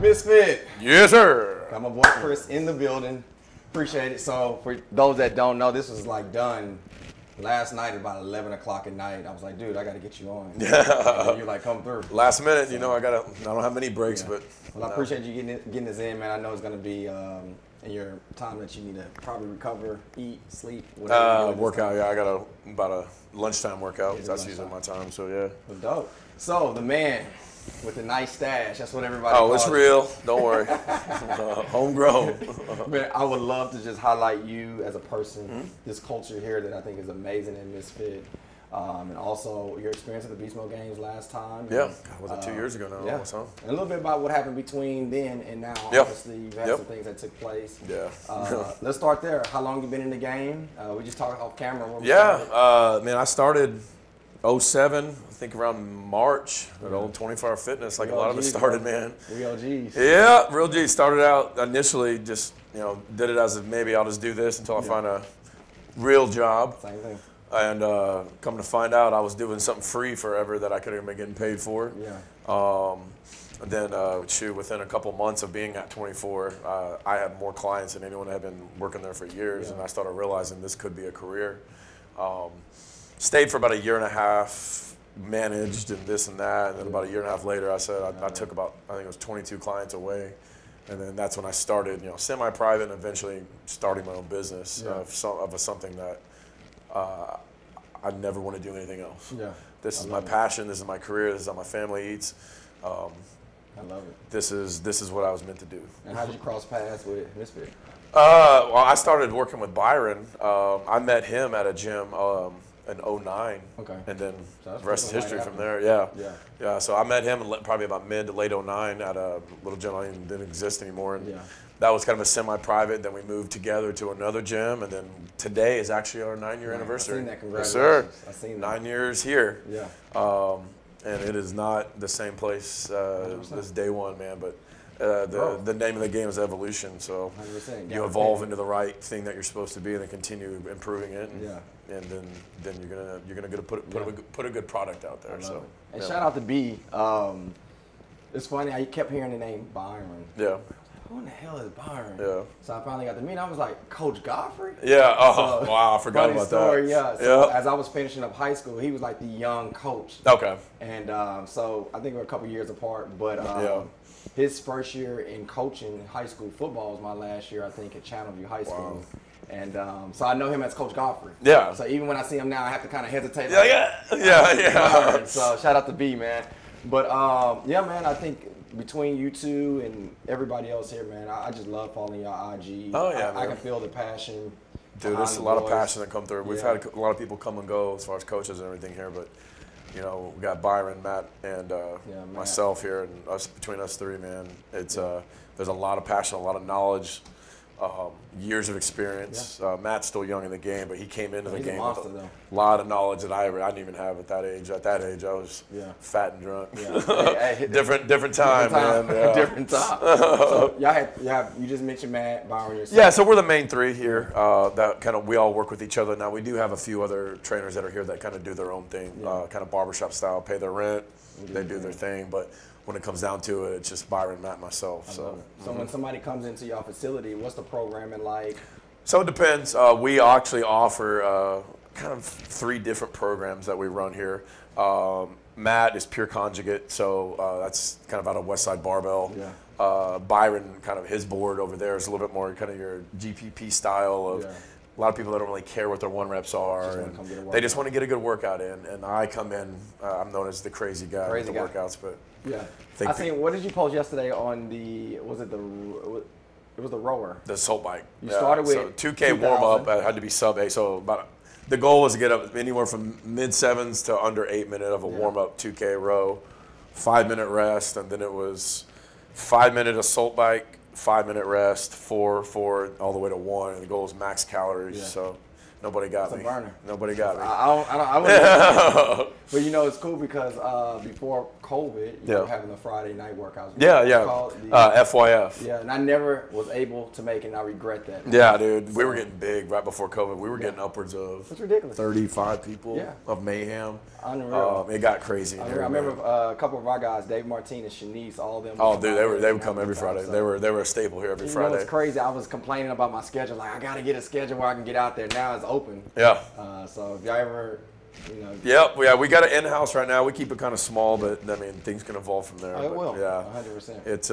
MisFit. Yes, sir. Got my boy Chris in the building. Appreciate it. So for those that don't know, this was like done last night at about 11 o'clock at night. I was like, dude, I got to get you on. Yeah. And you're like, come through. Last minute, you know, I don't have many breaks, but. Well, I appreciate you getting this in, man. I know it's going to be in your time that you need to probably recover, eat, sleep, whatever. Workout, yeah. I got about a lunchtime workout. That's usually my time, so yeah. Well, dope. So the man with the nice stash, that's what everybody calls it's it. Real. Don't worry. Homegrown. Man, I would love to just highlight you as a person, this culture here that I think is amazing in MisFit. And also your experience at the Beast Mode Games last time. Yeah, was it 2 years ago now? Yeah. Almost, huh? And a little bit about what happened between then and now. Yep. Obviously, you've had some things that took place. Yeah. Let's start there. How long you been in the game? We just talked off camera. Man, I started 07, I think around March at old 24-Hour Fitness, like a lot of us started, man. We OGs. Yeah, real G. Started out initially just, did it as if maybe I'll just do this until I find a real job. Same thing. And come to find out, I was doing something free forever that I couldn't even be getting paid for. Yeah. And then, within a couple months of being at 24, I had more clients than anyone had been working there for years, and I started realizing this could be a career. Stayed for about a year and a half, managed and this and that, and then about a year and a half later, I said I took about, I think it was 22 clients away. And then that's when I started, semi-private and eventually starting my own business of something that I never want to do anything else. Yeah. This is my passion. This is my career. This is how my family eats. I love it. This is what I was meant to do. And how did you cross paths with MisFit? Well, I started working with Byron. I met him at a gym in 09. Okay. And then So the rest is history from there. Yeah. So I met him probably about mid to late 09 at a little gym that didn't exist anymore. And that was kind of a semi-private. Then we moved together to another gym, and then today is actually our 9-year anniversary. I've seen that. Congratulations. Yes, sir. I've seen that. 9 years here. Yeah. And it is not the same place as day one, man. But the name of the game is evolution. So 100%. you evolve into the right thing that you're supposed to be, and then continue improving it. And then you're gonna put a good product out there. So and shout out to B. It's funny how you kept hearing the name Byron. Yeah. Who in the hell is Byron? Yeah. So I finally got to meet him. I was like, Coach Godfrey? Yeah. Oh, wow. I forgot about story, that. Yeah. So as I was finishing up high school, he was like the young coach. Okay. And so I think we're a couple years apart. But his first year in coaching high school football was my last year, I think, at Channelview High School. Wow. And so I know him as Coach Godfrey. Yeah. So even when I see him now, I have to kind of hesitate. Yeah. So shout out to B, man. But man, I think between you two and everybody else here, man, I just love following your IG. Oh, yeah, I can feel the passion. Dude, there's a lot of passion that come through. We've had a lot of people come and go as far as coaches and everything here, but we got Byron, Matt, and myself here, and between us three, man. It's there's a lot of passion, a lot of knowledge, years of experience. Matt's still young in the game, but he came into the game with a lot of knowledge that I didn't even have at that age. At that age, I was fat and drunk. Yeah. Different time, man. Yeah. Different time. So you just mentioned Matt, Byron, yourself. Yeah, so we're the main three here. That kind of we all work with each other. Now we do have a few other trainers that are here that kind of do their own thing, kind of barbershop style, pay their rent, they do their thing, but when it comes down to it, it's just Byron, Matt, myself. So when somebody comes into your facility, what's the programming like? So it depends. We actually offer kind of 3 different programs that we run here. Matt is pure conjugate, so that's kind of out of Westside Barbell. Yeah. Byron, kind of his board over there is a little bit more kind of your GPP style of a lot of people that don't really care what their 1 reps are, and they just want to get a good workout in. And I come in, I'm known as the crazy guy with the workouts, but I think what did you post yesterday on the it was the rower, the assault bike. You started with 2K warm up. I had to be sub 8, so the goal was to get up anywhere from mid 7s to under 8 minute of a warm up 2K row, 5-minute rest, and then it was 5-minute assault bike, 5-minute rest, 4, all the way to 1, and the goal is max calories. So Nobody got me. It's a burner. Nobody got me. I wouldn't. But you know, it's cool because before COVID, you were having the Friday night workouts. FYF. Yeah, and I never was able to make it, and I regret that. Yeah, dude. So, we were getting big right before COVID. We were getting upwards of it's ridiculous. 35 people of mayhem. Unreal. It got crazy. I remember a couple of our guys, Dave Martinez, Shanice, all of them. Oh, dude, they would come every Friday. So they were a staple here every Friday. You know, it's crazy. I was complaining about my schedule. Like, I got to get a schedule where I can get out there. Now it's open. Yeah. So if y'all ever, you know. Yeah, we got it in-house right now. We keep it kind of small, but I mean, things can evolve from there. Oh, it will. Yeah. 100%. It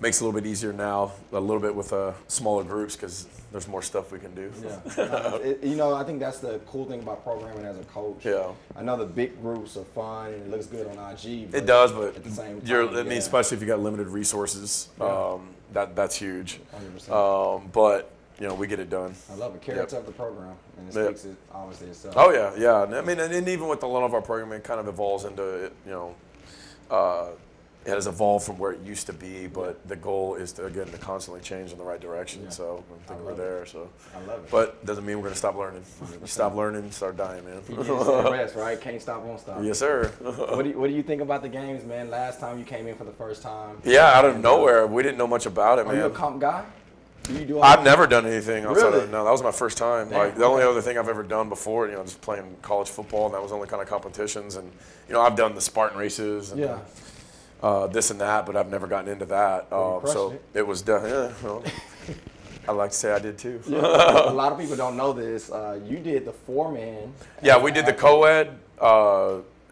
makes it a little bit easier now, a little bit with smaller groups because there's more stuff we can do. Yeah. You know, I think that's the cool thing about programming as a coach. Yeah. I know the big groups are fun and it looks good on IG. It does, but at the same time, especially if you got limited resources, that's huge. 100%. But you know, we get it done. I love it. Character of the program, and it speaks it obviously itself. Oh yeah. I mean, and even with a lot of our programming, it kind of evolves into it. You know, it has evolved from where it used to be, but the goal is to constantly change in the right direction. Yeah. So I think we're there. So I love it. But doesn't mean we're gonna stop learning. You stop learning, start dying, man. You get rest, right? Can't stop, won't stop. Yes, sir. What do you think about the games, man? Last time you came in for the first time. Yeah, out of nowhere. We didn't know much about it, man. Are you a comp guy? I've never done anything outside really? of no. That was my first time. Damn, like the only other thing I've ever done before, you know, just playing college football, and that was only kind of competitions. And you know, I've done the Spartan races and this and that, but I've never gotten into that. So it was done. Yeah, well, I like to say I did too. Yeah, a lot of people don't know this. You did the 4-man. Yeah, we did the co-ed.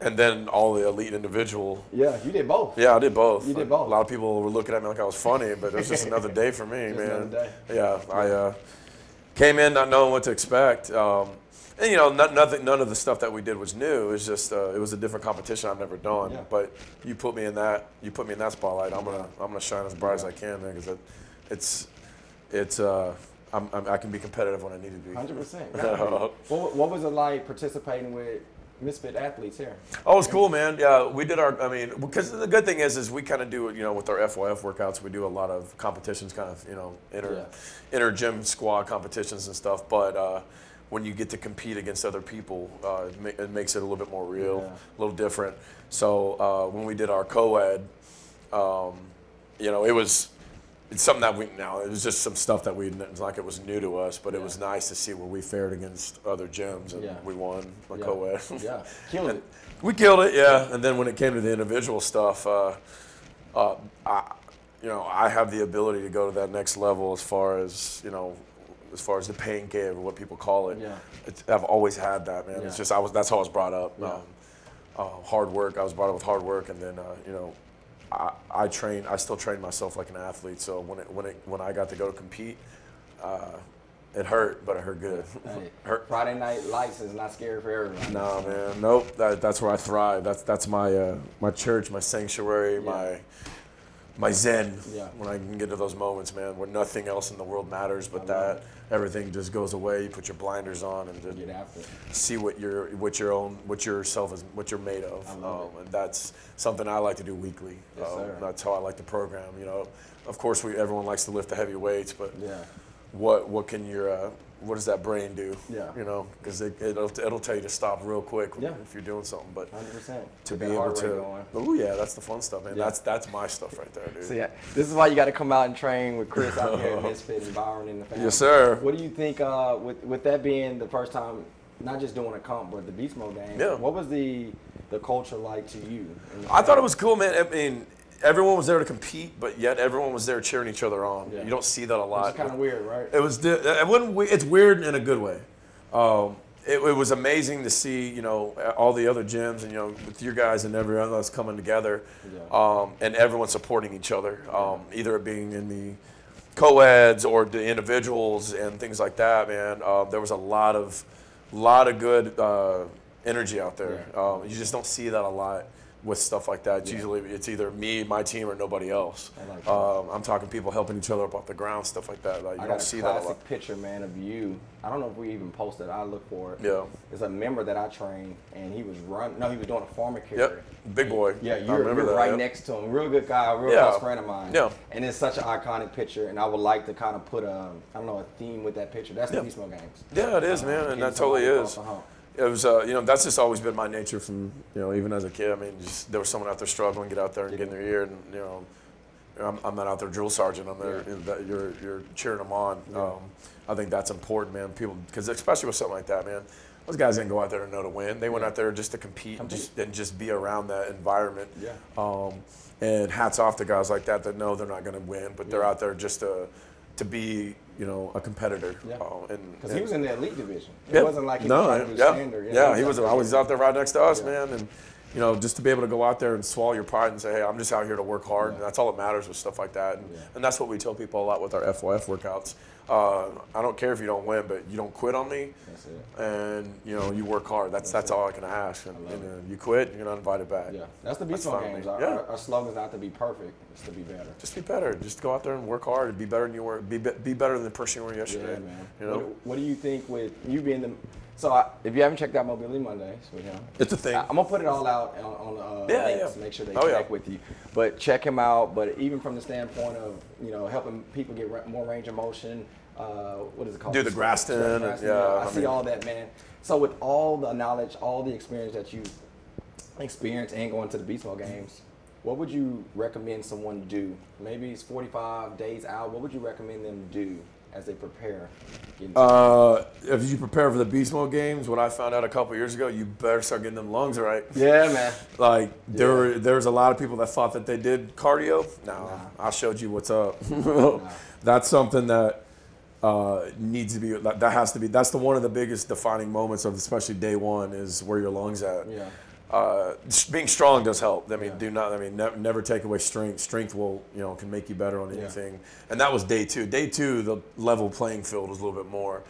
And then all the elite individual. Yeah, you did both. Yeah, I did both. You did both. A lot of people were looking at me like I was funny, but it was just another day for me, man. Another day. Yeah, I came in not knowing what to expect. And you know, none of the stuff that we did was new. It was just it was a different competition I've never done. Yeah. But you put me in that spotlight. I'm gonna shine as bright as I can, man, because I can be competitive when I need to be. 100%. What was it like participating with MisFit athletes here? Oh, it's cool, man. Yeah, we did because the good thing is we kind of do, you know, with our FYF workouts, we do a lot of competitions, kind of, you know, inter gym squad competitions and stuff. But when you get to compete against other people, it makes it a little bit more real, a little different. So when we did our co-ed, you know, it's something that it was just some stuff that it's like it was new to us, but it was nice to see where we fared against other gyms, and we won my co-ed. Yeah, killed it. We killed it, yeah. And then when it came to the individual stuff, I have the ability to go to that next level as far as the pain cave or what people call it. Yeah. I've always had that, man. Yeah. It's just that's how I was brought up. Yeah. Hard work. I was brought up with hard work, and then you know. I still train myself like an athlete. So when I got to go compete, it hurt, but it hurt good. Hey, Friday night lights is not scary for everyone. No, man, nope. That's where I thrive. That's my church, my sanctuary, my zen. Yeah. When I can get to those moments, man, where nothing else in the world matters but that. Everything just goes away. You put your blinders on and just get after it. See what you're made of. And that's something I like to do weekly. Yes, sir. That's how I like the program. You know, of course, everyone likes to lift the heavy weights, but what does that brain do? Yeah. You know, because it'll tell you to stop real quick if you're doing something. But 100%. To be able to, oh yeah, that's the fun stuff, man. Yeah. That's my stuff right there, dude. So this is why you got to come out and train with Chris out here at MisFit and Byron in the family. Yes, sir. What do you think with that being the first time, not just doing a comp, but the Beast Mode game? Yeah. What was the culture like to you? I thought it was cool, man. I mean, everyone was there to compete, but yet everyone was there cheering each other on. Yeah. You don't see that a lot. It's kind of weird, right? It's weird in a good way. It was amazing to see, you know, all the other gyms and, you know, with your guys and everyone else coming together, and everyone supporting each other, either it being in the co-eds or the individuals and things like that, man. There was a lot of good energy out there. You just don't see that a lot with stuff like that. It's usually it's either me, my team, or nobody else. Like I'm talking people helping each other up off the ground, stuff like that. Like you don't see that a lot. Classic picture, man, of you. I don't know if we even posted. I look for it. Yeah. It's a member that I trained, and he was he was doing a farmer carry. Yep. Big boy. Yeah, you're right next to him. Real good guy, real close friend of mine. Yeah. And it's such an iconic picture, and I would like to kind of put a theme with that picture. That's the Beast Mode Games. Yeah, it is, man, and that totally is. It was, that's just always been my nature from, even as a kid. I mean, just there was someone out there struggling, get out there and get in their ear, and I'm not out there drill sergeant. I'm there. You're cheering them on. Yeah. I think that's important, man. People, because especially with something like that, man, those guys didn't go out there to know to win. They went out there just to compete and just be around that environment. Yeah. And hats off to guys like that know they're not going to win, but they're out there just to be, a competitor. Yeah. Because he was in the elite division. It wasn't like he was trying to do standard. Yeah, he was always out there right next to us, man. And just to be able to go out there and swallow your pride and say, hey, I'm just out here to work hard, and that's all that matters with stuff like that. And that's what we tell people a lot with our FYF workouts. I don't care if you don't win, but you don't quit on me. That's it. And you work hard. That's all I can ask. And you quit, you're not invited back. Yeah, that's the Beast Mode Games. Our slogan is not to be perfect, it's to be better. Just be better. Just go out there and work hard and be better than you were. Be better than the person you were yesterday. Yeah, man. What do you think with you being the? So if you haven't checked out Mobility Mondays with him, it's a thing. I'm gonna put it all out on links, make sure they connect with you. But check him out. But even from the standpoint of helping people get more range of motion. What is it called? Do the Graston. I see all that, man. So with all the knowledge, all the experience that you experienced and going to the Beast Mode Games, what would you recommend someone do? Maybe it's 45 days out. What would you recommend them do as they prepare? If you prepare for the Beast Mode Games, what I found out a couple years ago, you better start getting them lungs right. Yeah, man. Like there's a lot of people that thought that they did cardio. No, I showed you what's up. That's something that needs to be. That has to be. That's one of the biggest defining moments of especially day one is where your lungs at. Yeah. Being strong does help. I mean, never take away strength. Strength will, can make you better on anything. Yeah. And that was day two. Day two, the level playing field was a little bit more,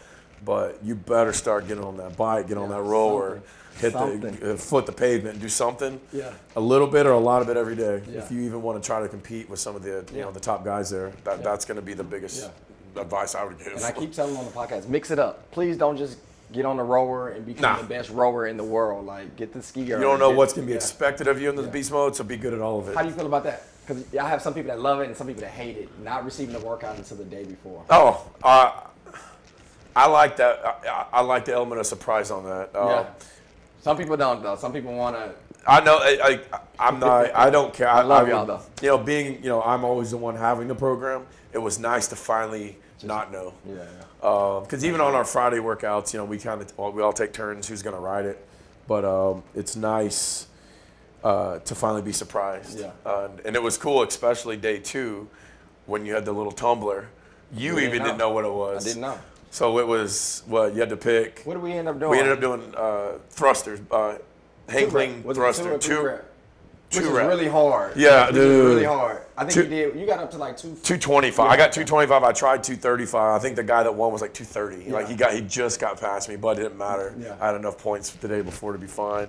but you better start getting on that bike, get on that rower, hit the pavement, and do something. Yeah. A little bit or a lot of it every day. Yeah. If you even want to try to compete with some of the, the top guys there, that's going to be the biggest advice I would give. And I keep telling them on the podcast, mix it up. Please don't just get on the rower and become the best rower in the world. Like, get the skier. You don't know what's going to be expected of you in the beast mode, so be good at all of it. How do you feel about that? Because I have some people that love it and some people that hate it, not receiving the workout until the day before. I like that. I like the element of surprise on that. Some people don't, though. Some people want to. I know. I'm not. I don't care. I love y'all, though. I'm always the one having the program. It was nice to finally not know. Because even on our Friday workouts, we all take turns who's going to ride it, but it's nice to finally be surprised. And it was cool, especially day two, when you had the little tumbler. You even didn't know what it was. I didn't know. So it was you had to pick. What did we end up doing? We ended up doing thrusters, hang clean thruster, two reps. Which is really hard. Yeah, dude. Really hard. I think you got up to like 225. I got 225. I tried 235. I think the guy that won was like 230. Like he just got past me, but it didn't matter. I had enough points the day before to be fine.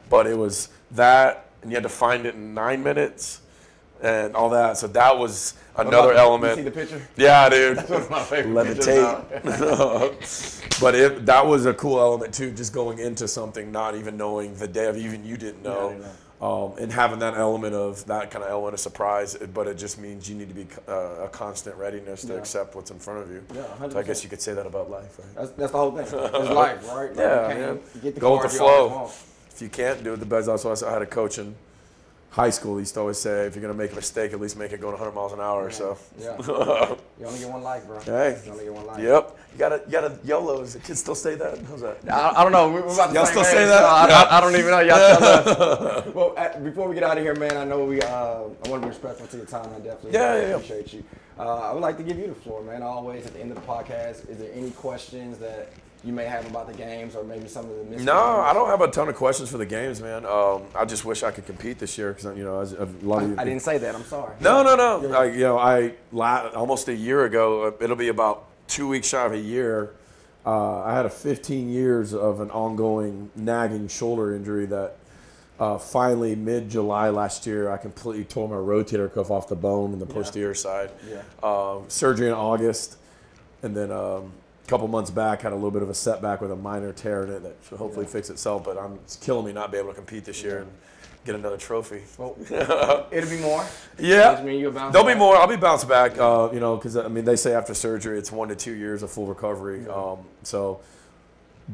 But it was that, and you had to find it in 9 minutes, and all that. So that was another element. You see the picture? Yeah, dude. That's one of my favorite pictures. But that was a cool element too, just going into something not even knowing the day of even you didn't know. And having that element of surprise, but it just means you need to be a constant readiness to accept what's in front of you. So I guess you could say that about life, right? That's the whole thing. It's life, right? Man. Go with the flow. If you can't do it, the best. Also, I had a coach in high school. He used to always say, if you're going to make a mistake, at least make it going 100 miles an hour. So. You only get one life, bro. Hey. You only get one life. Yep. You gotta YOLO. Does the kids still say that? How's that? I don't know. We're about to y'all still say that? I don't even know. Y'all tell us. Well, before we get out of here, man, I know I want to be respectful to your time. I definitely appreciate you. I would like to give you the floor, man. Always at the end of the podcast, is there any questions that you may have about the games or maybe some of the mistakes? No, I don't have a ton of questions for the games, man. I just wish I could compete this year because a lot of you. I didn't say that. I'm sorry. No. Almost a year ago, it'll be about 2 weeks shy of a year. I had 15 years of an ongoing nagging shoulder injury that finally, mid-July last year, I completely tore my rotator cuff off the bone in the posterior side. Yeah. Surgery in August, and then a couple months back, had a little bit of a setback with a minor tear in it that should hopefully fix itself. But it's killing me not be able to compete this year and get another trophy. Well, it'll be more. Yeah. There'll be more. I'll be bounced back. You know, because I mean, they say after surgery, it's 1 to 2 years of full recovery. So.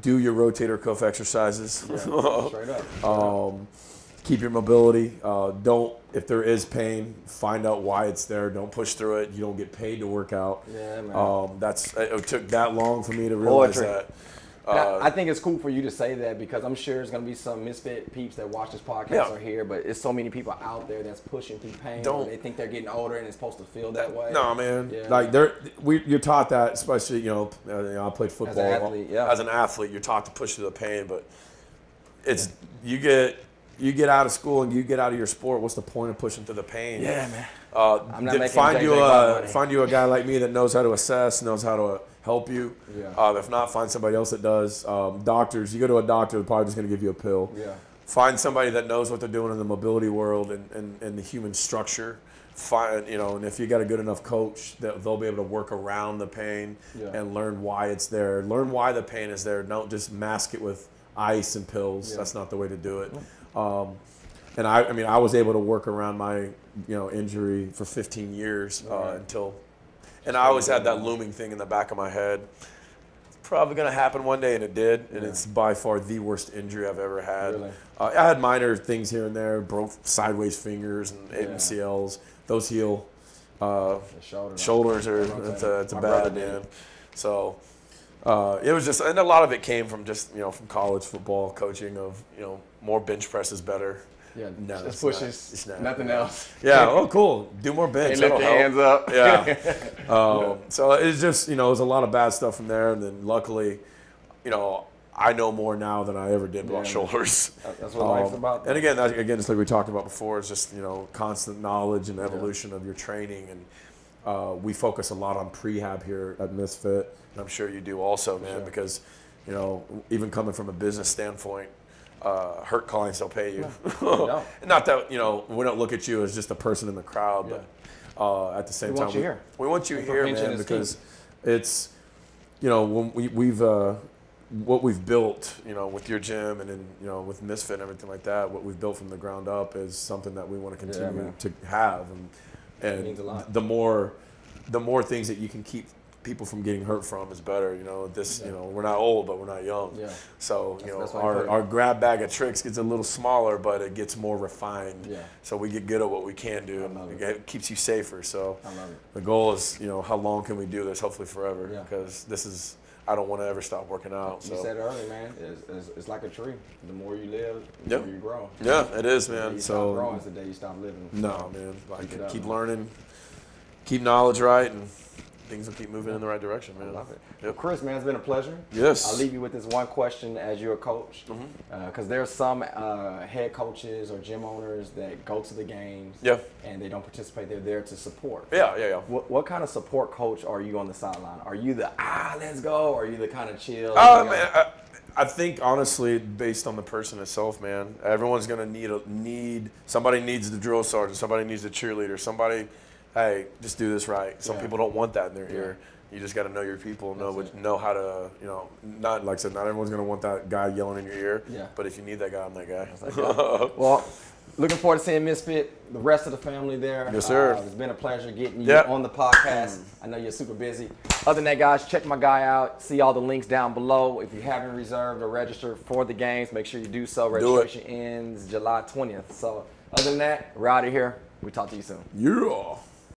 Do your rotator cuff exercises. Yeah, straight up. Keep your mobility. If there is pain, find out why it's there. Don't push through it. You don't get paid to work out. Yeah, man. It took that long for me to realize that. I think it's cool for you to say that because I'm sure there's going to be some MisFit peeps that watch this podcast or here, but it's so many people out there that's pushing through pain. They think they're getting older and it's supposed to feel that way. No, man. Yeah. Like you're taught that, especially I played football. As an athlete, you're taught to push through the pain, but it's you get out of school and you get out of your sport. What's the point of pushing through the pain? Yeah, man. I'm not find you a guy like me that knows how to assess, knows how to help you. Yeah. If not, find somebody else that does. Doctors, you go to a doctor, they're probably just going to give you a pill. Yeah. Find somebody that knows what they're doing in the mobility world and the human structure. And if you got a good enough coach, they'll be able to work around the pain and learn why it's there. Learn why the pain is there. Don't just mask it with ice and pills. Yeah. That's not the way to do it. And I was able to work around my injury for 15 years until. And I always had that looming thing in the back of my head. It's probably going to happen one day, and it did. And it's by far the worst injury I've ever had. Really? I had minor things here and there, broke sideways fingers and MCLs. Those heal. Shoulders are it's a bad, man. So it was just, and a lot of it came from just from college football coaching of more bench press is better. Yeah, just pushes, nothing else. Yeah, oh, cool. Do more bench. Lift your hands up. Yeah. So it's just, it was a lot of bad stuff from there. And then luckily, I know more now than I ever did about shoulders. That's what life's about. And again, just like we talked about before, it's just, constant knowledge and evolution of your training. And we focus a lot on prehab here at MisFit. And I'm sure you do also, man, because, even coming from a business standpoint, hurt clients will pay you. Not that we don't look at you as just a person in the crowd, but at the same time, we want you here, man, because it's when we've what we've built, with your gym and then with MisFit and everything like that. What we've built from the ground up is something that we want to continue to have, and it means a lot. The more things that you can keep people from getting hurt from is better. We're not old, but we're not young. Yeah. So our grab bag of tricks gets a little smaller, but it gets more refined. Yeah. So we get good at what we can do, and it keeps you safer. So I love it. The goal is, how long can we do this? Hopefully forever, because I don't want to ever stop working out. You said earlier, man, it's like a tree. The more you live, the more you grow. Yeah, it is, man. The day you stop growing is the day you stop living. No, man. Like keep learning, keep knowledge right, and things will keep moving in the right direction, man. I love it. Well, Chris, man, it's been a pleasure. Yes. I'll leave you with this one question as you're a coach. Because there's some head coaches or gym owners that go to the games and they don't participate. They're there to support. Yeah. What kind of support coach are you on the sideline? Are you the, let's go? Or are you the kind of chill? Man, I think, honestly, based on the person itself, man, everyone's going to need somebody needs the drill sergeant, somebody needs the cheerleader, somebody, hey, just do this right. Some people don't want that in their ear. You just got to know your people, know how to, not, like I said, not everyone's going to want that guy yelling in your ear. Yeah. But if you need that guy, I'm that guy. Well, looking forward to seeing MisFit, the rest of the family there. Yes, sir. It's been a pleasure getting you on the podcast. I know you're super busy. Other than that, guys, check my guy out. See all the links down below. If you haven't reserved or registered for the games, make sure you do so. Registration ends July 20th. So other than that, we're out of here. We'll talk to you soon. Yeah.